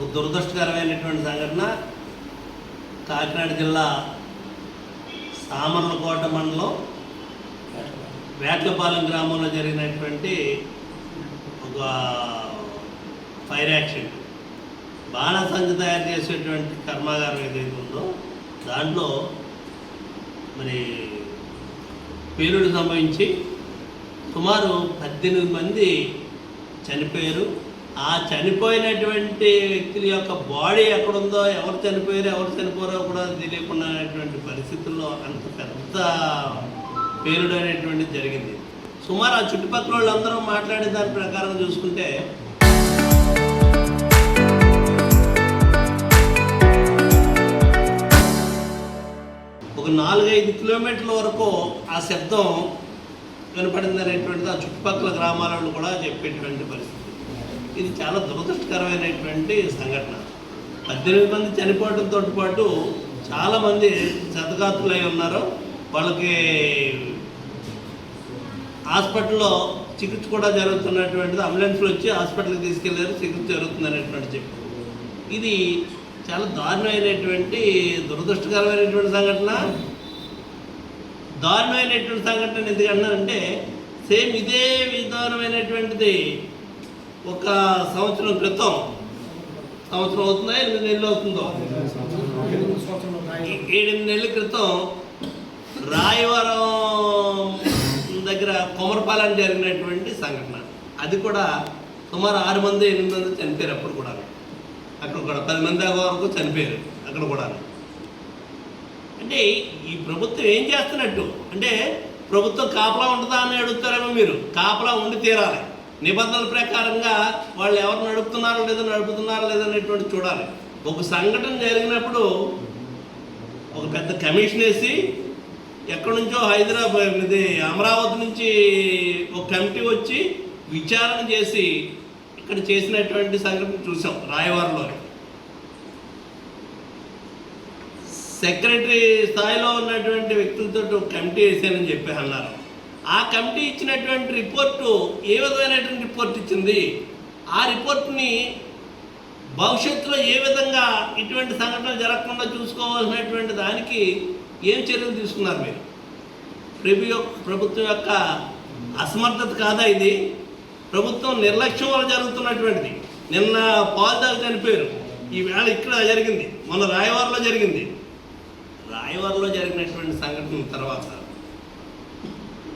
ఒక దురదృష్టకరమైనటువంటి సంఘటన కాకినాడ జిల్లా సామర్లకోట మండలం వేట్లపాలెం గ్రామంలో జరిగినటువంటి ఒక ఫైర్ యాక్సిడెంట్. బాణసంచ తయారు చేసేటువంటి కర్మాగారం ఏదైతే ఉందో దాంట్లో మరి పేలుడు సంభవించి సుమారు 18 మంది చనిపోయారు. ఆ చనిపోయినటువంటి వ్యక్తుల యొక్క బాడీ ఎక్కడుందో, ఎవరు చనిపోయారో ఎవరు చనిపోరో కూడా తెలియకుండా అనేటువంటి పరిస్థితుల్లో అంత పెద్ద పేలుడు అనేటువంటిది జరిగింది. సుమారు ఆ చుట్టుపక్కల వాళ్ళందరూ మాట్లాడే దాని ప్రకారం చూసుకుంటే ఒక 4-5 కిలోమీటర్ల వరకు ఆ శబ్దం వినపడింది అనేటువంటిది ఆ చుట్టుపక్కల గ్రామాలలో కూడా చెప్పేటువంటి పరిస్థితి. ఇది చాలా దురదృష్టకరమైనటువంటి సంఘటన. 18 మంది చనిపోవడంతో పాటు చాలామంది క్షతగాత్రులై ఉన్నారు. వాళ్ళకి హాస్పిటల్లో చికిత్స కూడా జరుగుతున్నటువంటిది. అంబులెన్స్లో వచ్చి హాస్పిటల్కి తీసుకెళ్లారు, చికిత్స జరుగుతుంది అనేటువంటి చెప్పు. ఇది చాలా దారుణమైనటువంటి దురదృష్టకరమైనటువంటి సంఘటన. దారుణమైనటువంటి సంఘటన ఎందుకన్నానంటే సేమ్ ఇదే విధానమైనటువంటిది ఒక సంవత్సరం క్రితం, సంవత్సరం అవుతుందా 8 నెలలు అవుతుందో, 7-8 నెలల క్రితం రాయవరం దగ్గర కొమరపాలెం జరిగినటువంటి సంఘటన. అది కూడా సుమారు 6 మంది 8 మంది చనిపోయారు. అప్పుడు కూడా అక్కడ కూడా 10 మంది వరకు చనిపోయారు అక్కడ కూడా. అంటే ఈ ప్రభుత్వం ఏం చేస్తున్నట్టు అంటే ప్రభుత్వం కాపలా ఉంటుందా అని అడుగుతారేమో మీరు. కాపలా ఉండి తీరాలి. నిబంధనల ప్రకారంగా వాళ్ళు ఎవరు నడుపుతున్నారో లేదనేటువంటి చూడాలి. ఒక సంఘటన జరిగినప్పుడు ఒక పెద్ద కమిషన్ వేసి ఎక్కడి నుంచో హైదరాబాద్ ఇది అమరావతి నుంచి ఒక కమిటీ వచ్చి విచారణ చేసి ఇక్కడ చేసినటువంటి సంఘటన చూసాం. రాయవారిలో సెక్రటరీ స్థాయిలో ఉన్నటువంటి వ్యక్తులతో ఒక కమిటీ వేసానని చెప్పి అన్నారు. ఆ కమిటీ ఇచ్చినటువంటి రిపోర్టు ఏ విధమైనటువంటి రిపోర్ట్ ఇచ్చింది, ఆ రిపోర్ట్ని భవిష్యత్తులో ఏ విధంగా ఇటువంటి సంఘటనలు జరగకుండా చూసుకోవాల్సినటువంటి దానికి ఏం చర్యలు తీసుకున్నారు మీరు? ప్రభుత్వం యొక్క అసమర్థత కాదా ఇది? ప్రభుత్వం నిర్లక్ష్యం వల్ల జరుగుతున్నటువంటిది. నిన్న పాల్దాలు చనిపోయారు, ఈవేళ ఇక్కడ జరిగింది, మొన్న రాయవారిలో జరిగింది. రాయవారిలో జరిగినటువంటి సంఘటన తర్వాత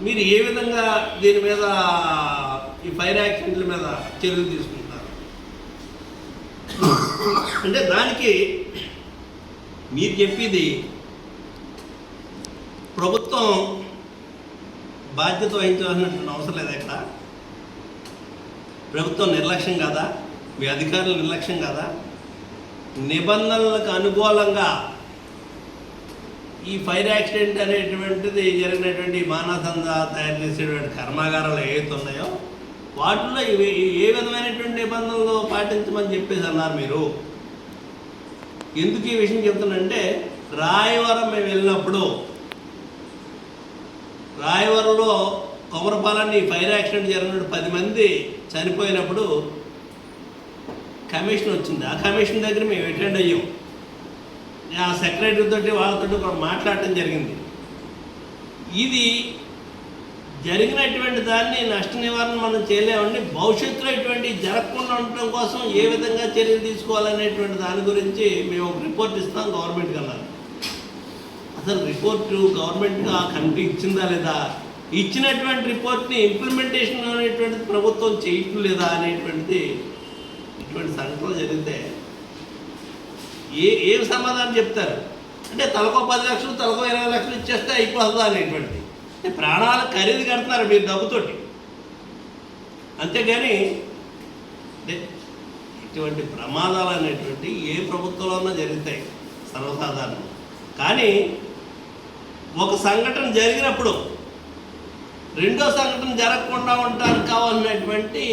మీరు ఏ విధంగా దీని మీద ఈ ఫైర్ యాక్సిడెంట్ల మీద చర్యలు తీసుకుంటారు? అంటే దానికి మీరు చెప్పేది ప్రభుత్వం బాధ్యత వహించవలసినటువంటి అవసరం లేదు. ఇక్కడ ప్రభుత్వం నిర్లక్ష్యం కాదా? మీ అధికారుల నిర్లక్ష్యం కాదా? నిబంధనలకు అనుకూలంగా ఈ ఫైర్ యాక్సిడెంట్ అనేటువంటిది జరిగినటువంటి మానసంద తయారు చేసేటువంటి కర్మాగారాలు ఏవైతే ఉన్నాయో వాటిల్లో ఏ విధమైనటువంటి నిబంధనలు పాటించమని చెప్పేసి అన్నారు మీరు. ఎందుకు ఈ విషయం చెప్తున్నానంటే రాయవరం మేము వెళ్ళినప్పుడు రాయవరంలో కొమరపాలెంని ఫైర్ యాక్సిడెంట్ జరిగినప్పుడు 10 మంది చనిపోయినప్పుడు కమిషన్ వచ్చింది. ఆ కమిషన్ దగ్గర మేము అటెండ్ అయ్యాం. ఆ సెక్రటరీ తోటి వాళ్ళతో మాట్లాడటం జరిగింది. ఇది జరిగినటువంటి దాన్ని నష్ట నివారణ మనం చేయలేమండి. భవిష్యత్తులో ఇటువంటి జరగకుండా ఉండటం కోసం ఏ విధంగా చర్యలు తీసుకోవాలనేటువంటి దాని గురించి మేము ఒక రిపోర్ట్ ఇస్తాం గవర్నమెంట్కి అన్నారు. అసలు రిపోర్టు గవర్నమెంట్కి ఆ కమిటీ ఇచ్చిందా లేదా? ఇచ్చినటువంటి రిపోర్ట్ని ఇంప్లిమెంటేషన్ అనేటువంటిది ప్రభుత్వం చేయటం లేదా అనేటువంటిది ఇటువంటి సంఘటనలు జరిగితే ఏం సమాధానం చెప్తారు? అంటే తలకో 10 లక్షలు తలకో 20 లక్షలు ఇచ్చేస్తే అయిపోతుందా అనేటువంటిది. ప్రాణాలు ఖరీదు కడుతున్నారు మీరు డబ్బుతోటి. అంతేగాని ఇటువంటి ప్రమాదాలు అనేటువంటి ఏ ప్రభుత్వంలోనూ జరుగుతాయి సర్వసాధారణం. కానీ ఒక సంఘటన జరిగినప్పుడు రెండో సంఘటన జరగకుండా ఉండడానికి కావాలనేటువంటి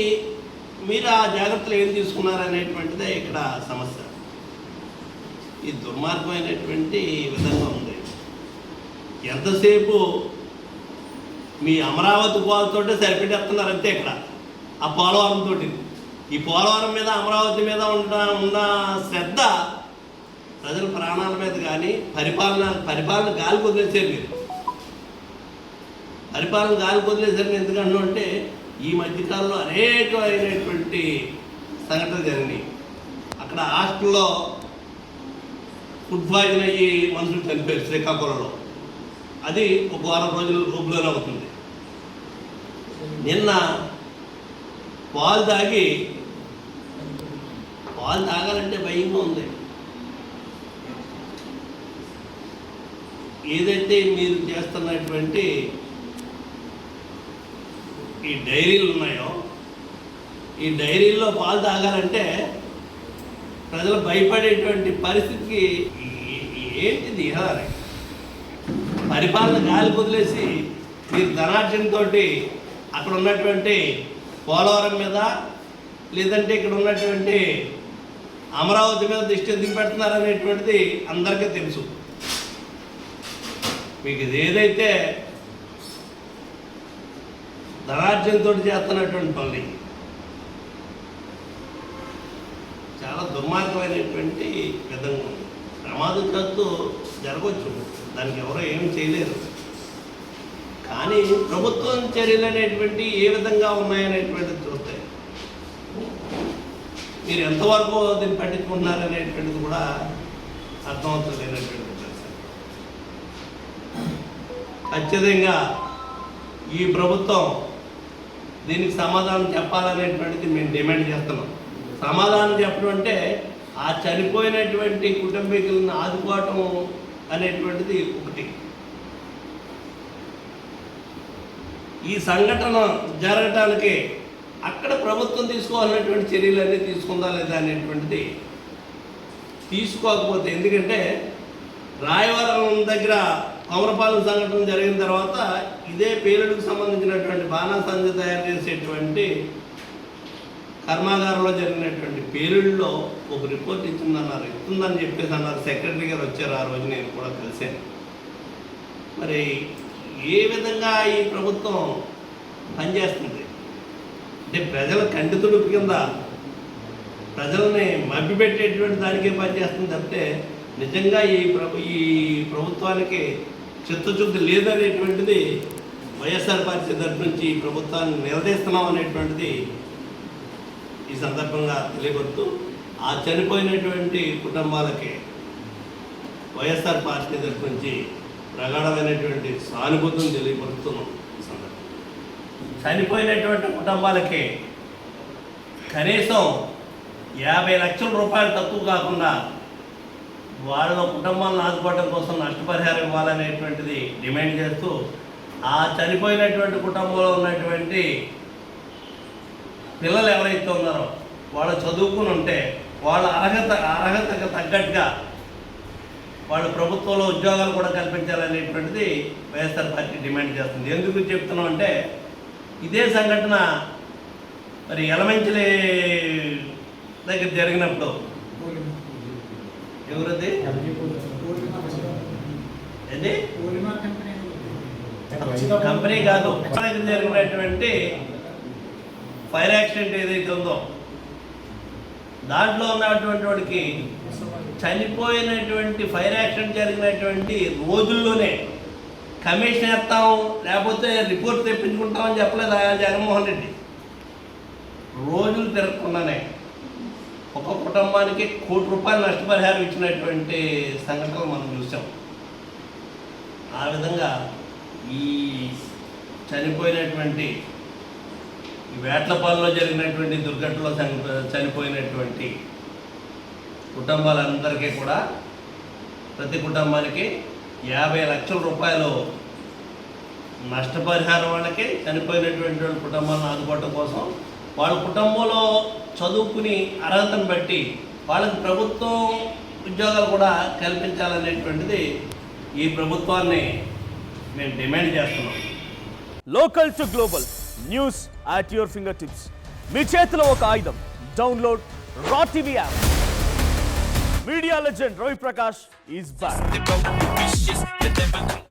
మీరు ఆ జాగ్రత్తలు ఏం తీసుకున్నారనేటువంటిదే ఇక్కడ సమస్య. ఈ దుర్మార్గమైనటువంటి విధంగా ఉంది. ఎంతసేపు మీ అమరావతి పోలతోటే సరిపెట్టేస్తున్నారు అంతే. ఇక్కడ ఆ పోలవరంతో ఈ పోలవరం మీద అమరావతి మీద ఉన్న శ్రద్ధ ప్రజల ప్రాణాల మీద కానీ పరిపాలన గాలి వదిలేసారు మీరు. పరిపాలన గాలి వదిలేసారు ఎందుకంటున్నా అంటే ఈ మధ్యకాలంలో అనేకమైనటువంటి సంఘటనలు జరిగినాయి. అక్కడ హాస్టల్లో ఫుడ్ పాయిజన్ అయ్యి మనుషులు చనిపోయారు శ్రీకాకుళంలో. అది ఒక వారం రోజుల రూపులోనే అవుతుంది. నిన్న పాలు తాగాలంటే భయంగా ఉంది. ఏదైతే మీరు చేస్తున్నటువంటి ఈ డైరీలు ఉన్నాయో, ఈ డైరీల్లో పాలు తాగాలంటే ప్రజలు భయపడేటువంటి పరిస్థితికి ఏంటిది? పరిపాలన గాలి వదిలేసి మీరు ధనార్జనతో అక్కడ ఉన్నటువంటి పోలవరం మీద లేదంటే ఇక్కడ ఉన్నటువంటి అమరావతి మీద దృష్టి ఎందుకు పెడుతున్నారు అనేటువంటిది అందరికీ తెలుసు. మీకు ఇది ఏదైతే ధనార్జనతో చేస్తున్నటువంటి పనులు చాలా దుర్మార్గమైనటువంటి విధంగా ఉంది. ప్రమాదవశాత్తు జరగవచ్చు, దానికి ఎవరో ఏమి చేయలేరు. కానీ ప్రభుత్వం చర్యలు అనేటువంటి ఏ విధంగా ఉన్నాయనేటువంటిది చూస్తే మీరు ఎంతవరకు దీన్ని పట్టించుకుంటున్నారనేటువంటిది కూడా అర్థమవుతుందనేటువంటిది ఖచ్చితంగా ఈ ప్రభుత్వం దీనికి సమాధానం చెప్పాలనేటువంటిది మేము డిమాండ్ చేస్తున్నాం. సమాధానం చెప్పడం అంటే ఆ చనిపోయినటువంటి కుటుంబీకులను ఆదుకోవటం అనేటువంటిది ఒకటి. ఈ సంఘటన జరగటానికి అక్కడ ప్రభుత్వం తీసుకోవాలనేటువంటి చర్యలన్నీ తీసుకుందా లేదా అనేటువంటిది తీసుకోకపోతే, ఎందుకంటే రాయవరం దగ్గర కొమరపాలెం సంఘటన జరిగిన తర్వాత ఇదే పేలుడుకు సంబంధించినటువంటి బాణాసంచ తయారు చేసేటువంటి కర్మాగారంలో జరిగినటువంటి పేలుడులో ఒక రిపోర్ట్ ఇస్తుందని చెప్పేసి అన్నారు. సెక్రటరీ గారు వచ్చారు, ఆ రోజు నేను కూడా కలిశాను. మరి ఏ విధంగా ఈ ప్రభుత్వం పనిచేస్తుంది అంటే ప్రజల కంటి తుడుపు కింద ప్రజల్ని మభ్యపెట్టేటువంటి దానికే పనిచేస్తుంది తప్పితే నిజంగా ఈ ప్రభుత్వానికి చిత్తశుద్ధి లేదనేటువంటిది వైఎస్ఆర్ పార్టీ తరఫు నుంచి ఈ ప్రభుత్వాన్ని నిలదీస్తున్నాం అనేటువంటిది ఈ సందర్భంగా తెలియకొస్తూ ఆ చనిపోయినటువంటి కుటుంబాలకి వైఎస్ఆర్ పార్టీ తరఫు నుంచి ప్రగాఢమైనటువంటి సానుభూతిని తెలియపరుస్తున్నాం. ఈ సందర్భంగా చనిపోయినటువంటి కుటుంబాలకి కనీసం 50 లక్షల రూపాయలు తక్కువ కాకుండా వాళ్ళ కుటుంబాలను ఆదుకోవడం కోసం నష్టపరిహారం ఇవ్వాలనేటువంటిది డిమాండ్ చేస్తూ ఆ చనిపోయినటువంటి కుటుంబంలో ఉన్నటువంటి పిల్లలు ఎవరైతే ఉన్నారో వాళ్ళు చదువుకుని ఉంటే వాళ్ళ అర్హతకు తగ్గట్టుగా వాళ్ళు ప్రభుత్వంలో ఉద్యోగాలు కూడా కల్పించాలనేటువంటిది వైఎస్ఆర్ పార్టీ డిమాండ్ చేస్తుంది. ఎందుకు చెప్తున్నాం అంటే ఇదే సంఘటన మరి ఎలమంచిలి దగ్గర జరిగినప్పుడు ఎవరది ఏంటి కంపెనీ కాదు, జరిగినటువంటి ఫైర్ యాక్సిడెంట్ ఏదైతే ఉందో దాంట్లో ఉన్నటువంటి వాడికి చనిపోయినటువంటి ఫైర్ యాక్సిడెంట్ జరిగినటువంటి రోజుల్లోనే కమిషన్ వేస్తాం లేకపోతే రిపోర్ట్ తెప్పించుకుంటామని చెప్పలేదు ఆ జగన్మోహన్ రెడ్డి. రోజులు తిరగకుండానే ఒక కుటుంబానికి ₹1 కోటి నష్టపరిహారం ఇచ్చినటువంటి సంఘటనలు మనం చూసాం. ఆ విధంగా ఈ చనిపోయినటువంటి వేట్లపాలలో జరిగినటువంటి దుర్ఘటనలో చనిపోయినటువంటి కుటుంబాలందరికీ కూడా ప్రతి కుటుంబానికి 50 లక్షల రూపాయలు నష్టపరిహారం వాళ్ళకి చనిపోయినటువంటి వాళ్ళ కుటుంబాలను ఆదుకోవడం కోసం వాళ్ళ కుటుంబంలో చదువుకుని అర్హతను బట్టి వాళ్ళకి ప్రభుత్వం ఉద్యోగాలు కూడా కల్పించాలనేటువంటిది ఈ ప్రభుత్వాన్ని మేము డిమాండ్ చేస్తున్నాం. Local to global news at your finger tips. మీ చేతిలో ఒక ఆయుధం. Download R TV app. Media legend Ravi Prakash is back.